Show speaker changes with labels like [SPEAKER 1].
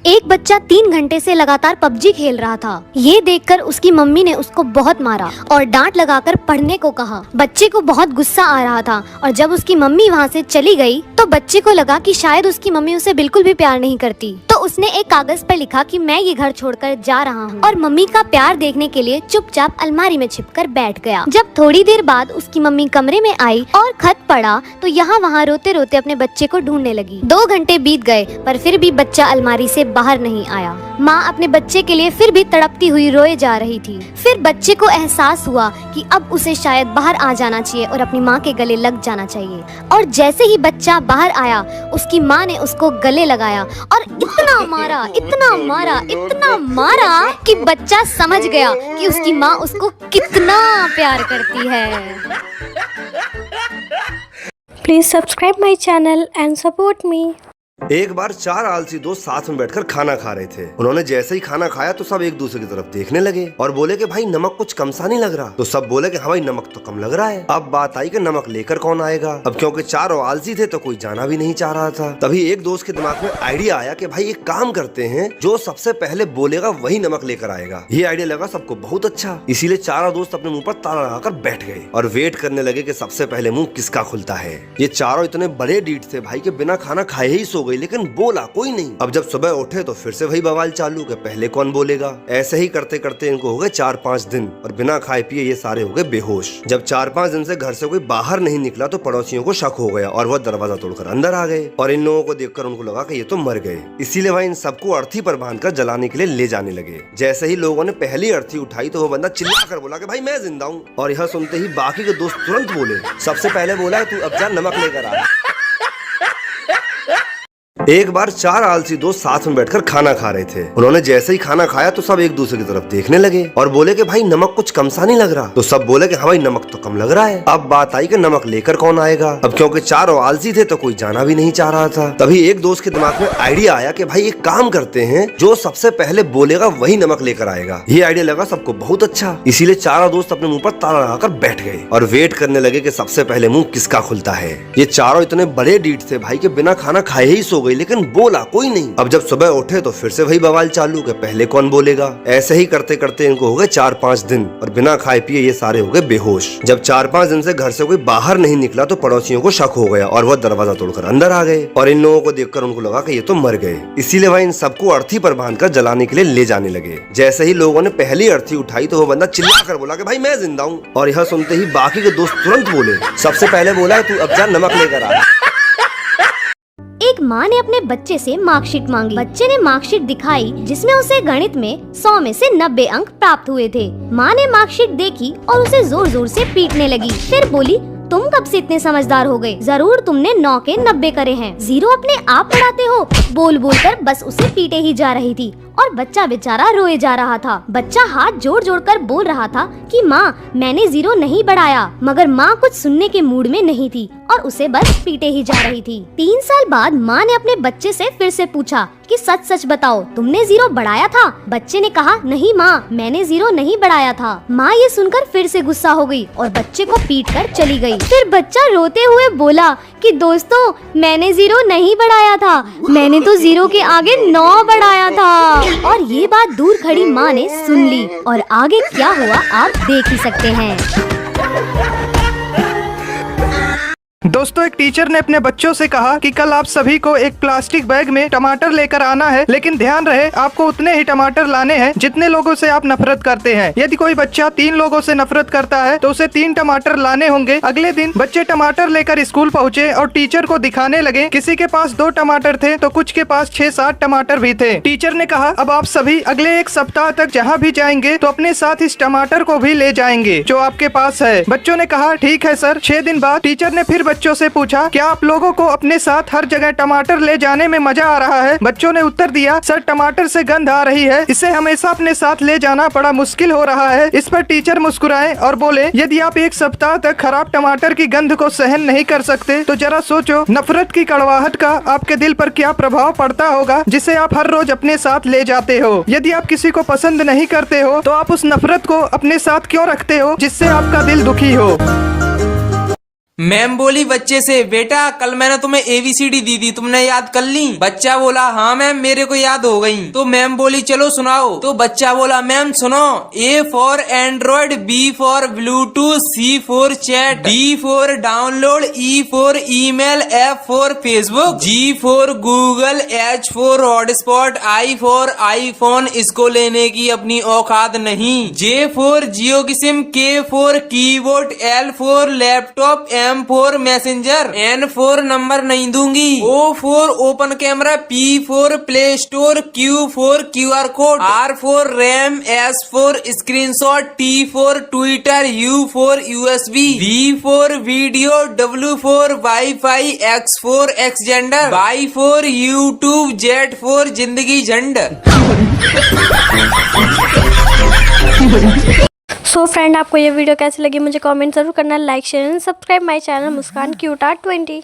[SPEAKER 1] एक बच्चा 3 घंटे से लगातार पबजी खेल रहा था। ये देखकर उसकी मम्मी ने उसको बहुत मारा और डांट लगाकर पढ़ने को कहा। बच्चे को बहुत गुस्सा आ रहा था और जब उसकी मम्मी वहाँ से चली गई तो बच्चे को लगा कि शायद उसकी मम्मी उसे बिल्कुल भी प्यार नहीं करती। तो उसने एक कागज पर लिखा कि मैं ये घर छोड़कर जा रहा हूँ और मम्मी का प्यार देखने के लिए चुपचाप अलमारी में छिपकर बैठ गया। जब थोड़ी देर बाद उसकी मम्मी कमरे में आई और खत पढ़ा तो यहाँ वहाँ रोते रोते अपने बच्चे को ढूंढने लगी। 2 घंटे बीत गए पर फिर भी बच्चा अलमारी से बाहर नहीं आया। माँ अपने बच्चे के लिए फिर भी तड़पती हुई रोए जा रही थी। फिर बच्चे को एहसास हुआ कि अब उसे शायद बाहर आ जाना चाहिए और अपनी माँ के गले लग जाना चाहिए। और जैसे ही बच्चा बाहर आया उसकी माँ ने उसको गले लगाया और इतना मारा, इतना मारा, इतना मारा कि बच्चा समझ गया कि उसकी माँ उसको कितना प्यार करती है।
[SPEAKER 2] Please subscribe my channel and support me.
[SPEAKER 3] एक बार 4 आलसी दोस्त साथ में बैठकर खाना खा रहे थे। उन्होंने जैसे ही खाना खाया तो सब एक दूसरे की तरफ देखने लगे और बोले कि भाई नमक कुछ कम सा नहीं लग रहा। तो सब बोले कि हाँ भाई नमक तो कम लग रहा है। अब बात आई कि नमक लेकर कौन आएगा। अब क्योंकि चारों आलसी थे तो कोई जाना भी नहीं चाह रहा था। तभी एक दोस्त के दिमाग में आइडिया आया कि भाई एक काम करते हैं, जो सबसे पहले बोलेगा वही नमक लेकर आएगा। ये आइडिया लगा सबको बहुत अच्छा, इसीलिए चारों दोस्त अपने मुंह पर ताला लगाकर बैठ गए और वेट करने लगे कि सबसे पहले मुंह किसका खुलता है। ये चारों इतने बड़े डीठ थे भाई के बिना खाना खाए ही सो गई, लेकिन बोला कोई नहीं। अब जब सुबह उठे तो फिर से वही बवाल चालू कि पहले कौन बोलेगा। ऐसे ही करते करते इनको हो गए 4-5 दिन और बिना खाए पिए ये सारे हो गए बेहोश। जब 4-5 दिन से घर से कोई बाहर नहीं निकला तो पड़ोसियों को शक हो गया और वह दरवाजा तोड़कर अंदर आ गए और इन लोगों को देखकर उनको लगा कि ये तो मर गए। इसीलिए वह इन सबको अर्थी पर बांधकर जलाने के लिए ले जाने लगे। जैसे ही लोगों ने पहली अर्थी उठाई तो वो बंदा चिल्लाकर बोला कि भाई मैं जिंदा हूँ। और यह सुनते ही बाकी के दोस्त तुरंत बोले, सबसे पहले बोला है तू अब जा नमक लेकर आ। एक बार 4 आलसी दोस्त साथ में बैठकर खाना खा रहे थे। उन्होंने जैसे ही खाना खाया तो सब एक दूसरे की तरफ देखने लगे और बोले कि भाई नमक कुछ कम सा नहीं लग रहा। तो सब बोले कि हाँ भाई नमक तो कम लग रहा है। अब बात आई कि नमक लेकर कौन आएगा। अब क्योंकि चारों आलसी थे तो कोई जाना भी नहीं चाह रहा था। तभी एक दोस्त के दिमाग में आइडिया आया कि भाई एक काम करते हैं, जो सबसे पहले बोलेगा वही नमक लेकर आएगा। ये आइडिया लगा सबको बहुत अच्छा, इसीलिए चारों दोस्त अपने मुंह पर ताला लगाकर बैठ गए और वेट करने लगे कि सबसे पहले मुंह किसका खुलता है। ये चारों इतने बड़े डीठ थे भाई के बिना खाना खाए ही सो गई, लेकिन बोला कोई नहीं। अब जब सुबह उठे तो फिर से वही बवाल चालू कि पहले कौन बोलेगा। ऐसे ही करते करते इनको हो गए 4-5 दिन और बिना खाए पिए ये सारे हो गए बेहोश। जब 4-5 दिन से घर से कोई बाहर नहीं निकला तो पड़ोसियों को शक हो गया और वह दरवाजा तोड़कर अंदर आ गए और इन लोगों को देखकर उनको लगा कि ये तो मर गए। इसीलिए वह इन सबको अर्थी पर बांधकर जलाने के लिए ले जाने लगे। जैसे ही लोगों ने पहली अर्थी उठाई तो वो बंदा चिल्लाकर बोला कि भाई मैं जिंदा हूँ। और यह सुनते ही बाकी के दोस्त तुरंत बोले, सबसे पहले बोला है तू अब जा नमक लेकर आ।
[SPEAKER 1] एक माँ ने अपने बच्चे से मार्कशीट मांगी। बच्चे ने मार्कशीट दिखाई जिसमें उसे गणित में 100 में से 90 अंक प्राप्त हुए थे। माँ ने मार्कशीट देखी और उसे जोर जोर से पीटने लगी। फिर बोली, तुम कब से इतने समझदार हो गए? जरूर तुमने 9 के 90 करे हैं। 0 अपने आप पढ़ाते हो। बोल बोल कर बस उसे पीटे ही जा रही थी और बच्चा बेचारा रोए जा रहा था। बच्चा हाथ जोड़ जोड़ कर बोल रहा था कि माँ मैंने 0 नहीं बढ़ाया, मगर माँ कुछ सुनने के मूड में नहीं थी और उसे बस पीटे ही जा रही थी। 3 साल बाद माँ ने अपने बच्चे से फिर से पूछा कि सच सच बताओ तुमने 0 बढ़ाया था? बच्चे ने कहा, नहीं माँ मैंने 0 नहीं बढ़ाया था। माँ ये सुनकर फिर से गुस्सा हो गई और बच्चे को पीट कर चली गई। फिर बच्चा रोते हुए बोला कि दोस्तों मैंने 0 नहीं बढ़ाया था, मैंने तो 0 के आगे 9 बढ़ाया था। और ये बात दूर खड़ी माँ ने सुन ली और आगे क्या हुआ आप देख ही सकते हैं।
[SPEAKER 4] दोस्तों एक टीचर ने अपने बच्चों से कहा कि कल आप सभी को एक प्लास्टिक बैग में टमाटर लेकर आना है, लेकिन ध्यान रहे आपको उतने ही टमाटर लाने हैं जितने लोगों से आप नफरत करते हैं। यदि कोई बच्चा 3 लोगों से नफरत करता है तो उसे 3 टमाटर लाने होंगे। अगले दिन बच्चे टमाटर लेकर स्कूल पहुँचे और टीचर को दिखाने लगे। किसी के पास 2 टमाटर थे तो कुछ के पास 6-7 टमाटर भी थे। टीचर ने कहा, अब आप सभी अगले 1 सप्ताह तक जहाँ भी जाएंगे तो अपने साथ इस टमाटर को भी ले जाएंगे जो आपके पास है। बच्चों ने कहा, ठीक है सर। 6 दिन बाद टीचर ने फिर बच्चों से पूछा, क्या आप लोगों को अपने साथ हर जगह टमाटर ले जाने में मजा आ रहा है? बच्चों ने उत्तर दिया, सर टमाटर से गंध आ रही है, इसे हमेशा अपने साथ ले जाना बड़ा मुश्किल हो रहा है। इस पर टीचर मुस्कुराए और बोले, यदि आप 1 सप्ताह तक खराब टमाटर की गंध को सहन नहीं कर सकते तो जरा सोचो नफरत की कड़वाहट का आपके दिल पर क्या प्रभाव पड़ता होगा जिसे आप हर रोज अपने साथ ले जाते हो। यदि आप किसी को पसंद नहीं करते हो तो आप उस नफरत को अपने साथ क्यों रखते हो जिससे आपका दिल दुखी हो।
[SPEAKER 5] मैम बोली बच्चे से, बेटा कल मैंने तुम्हें ABCD दी थी, तुमने याद कर ली? बच्चा बोला, हाँ मैम मेरे को याद हो गई। तो मैम बोली चलो सुनाओ। तो बच्चा बोला, मैम सुनो, A for Android, B for Bluetooth, C for chat, D for download, E for email, F for Facebook, G for Google, H for hotspot, I for iPhone, इसको लेने की अपनी औकात नहीं, J फॉर जियो की SIM, K for keyboard, L for laptop, M for messenger, N for number नहीं दूंगी, O for open camera, P for Play Store, Q for QR code, R for RAM, S for screenshot, T for Twitter, U for USB, V for video, W for wifi, X for Xender, Y for YouTube, Z for जिंदगी झंड।
[SPEAKER 2] So friend, आपको ये video कैसी लगी मुझे comment जरूर करना, like share and subscribe my channel Muskan cute art 20।